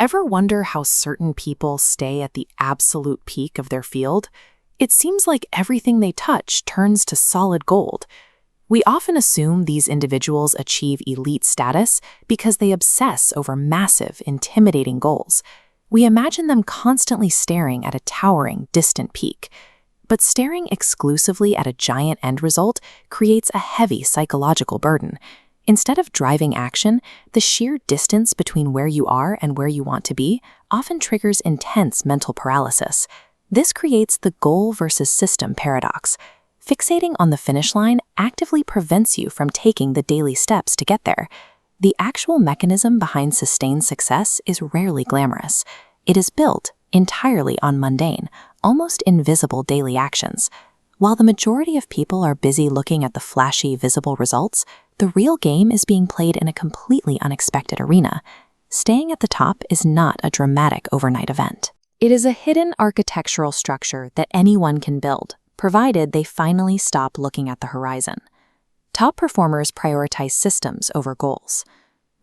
Ever wonder how certain people stay at the absolute peak of their field? It seems like everything they touch turns to solid gold. We often assume these individuals achieve elite status because they obsess over massive, intimidating goals. We imagine them constantly staring at a towering, distant peak. But staring exclusively at a giant end result creates a heavy psychological burden. Instead of driving action, the sheer distance between where you are and where you want to be often triggers intense mental paralysis. This creates the goal versus system paradox. Fixating on the finish line actively prevents you from taking the daily steps to get there. The actual mechanism behind sustained success is rarely glamorous. It is built entirely on mundane, almost invisible daily actions. While the majority of people are busy looking at the flashy, visible results, the real game is being played in a completely unexpected arena. Staying at the top is not a dramatic overnight event. It is a hidden architectural structure that anyone can build, provided they finally stop looking at the horizon. Top performers prioritize systems over goals.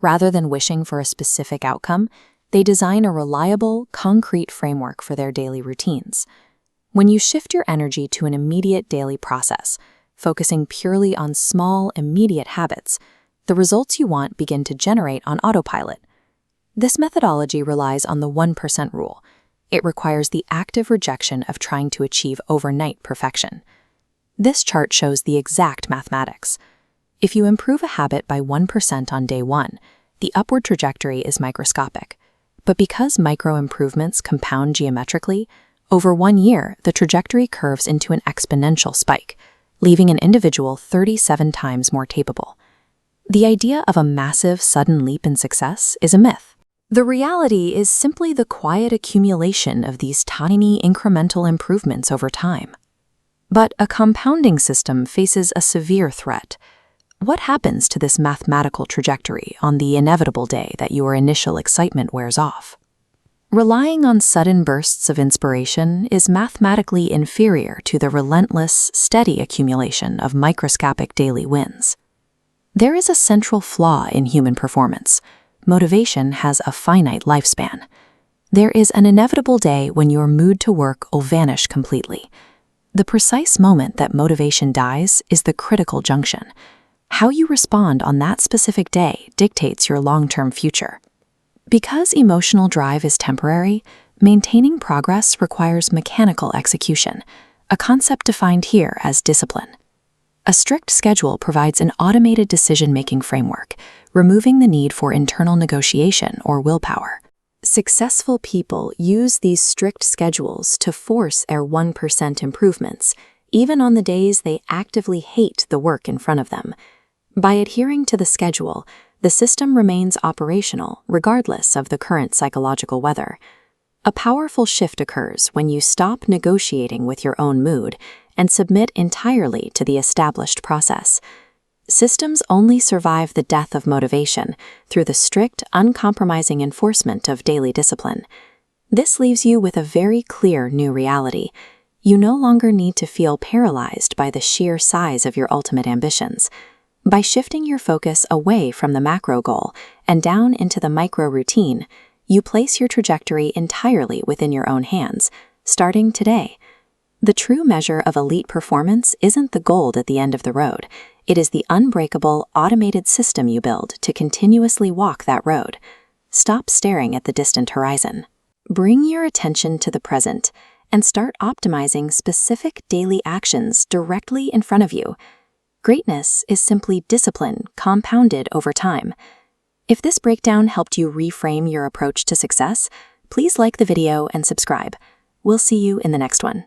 Rather than wishing for a specific outcome, they design a reliable, concrete framework for their daily routines. When you shift your energy to an immediate daily process, focusing purely on small, immediate habits, the results you want begin to generate on autopilot. This methodology relies on the 1% rule. It requires the active rejection of trying to achieve overnight perfection. This chart shows the exact mathematics. If you improve a habit by 1% on day 1, the upward trajectory is microscopic. But because micro-improvements compound geometrically, over 1 year, the trajectory curves into an exponential spike, leaving an individual 37 times more capable. The idea of a massive, sudden leap in success is a myth. The reality is simply the quiet accumulation of these tiny, incremental improvements over time. But a compounding system faces a severe threat. What happens to this mathematical trajectory on the inevitable day that your initial excitement wears off? Relying on sudden bursts of inspiration is mathematically inferior to the relentless, steady accumulation of microscopic daily wins. There is a central flaw in human performance. Motivation has a finite lifespan. There is an inevitable day when your mood to work will vanish completely. The precise moment that motivation dies is the critical junction. How you respond on that specific day dictates your long-term future. Because emotional drive is temporary, maintaining progress requires mechanical execution, a concept defined here as discipline. A strict schedule provides an automated decision-making framework, removing the need for internal negotiation or willpower. Successful people use these strict schedules to force their 1% improvements, even on the days they actively hate the work in front of them. By adhering to the schedule, the system remains operational regardless of the current psychological weather. A powerful shift occurs when you stop negotiating with your own mood and submit entirely to the established process. Systems only survive the death of motivation through the strict, uncompromising enforcement of daily discipline. This leaves you with a very clear new reality. You no longer need to feel paralyzed by the sheer size of your ultimate ambitions. By shifting your focus away from the macro goal and down into the micro routine, you place your trajectory entirely within your own hands, starting today. The true measure of elite performance isn't the gold at the end of the road. It is the unbreakable, automated system you build to continuously walk that road. Stop staring at the distant horizon. Bring your attention to the present and start optimizing specific daily actions directly in front of you. Greatness is simply discipline compounded over time. If this breakdown helped you reframe your approach to success, please like the video and subscribe. We'll see you in the next one.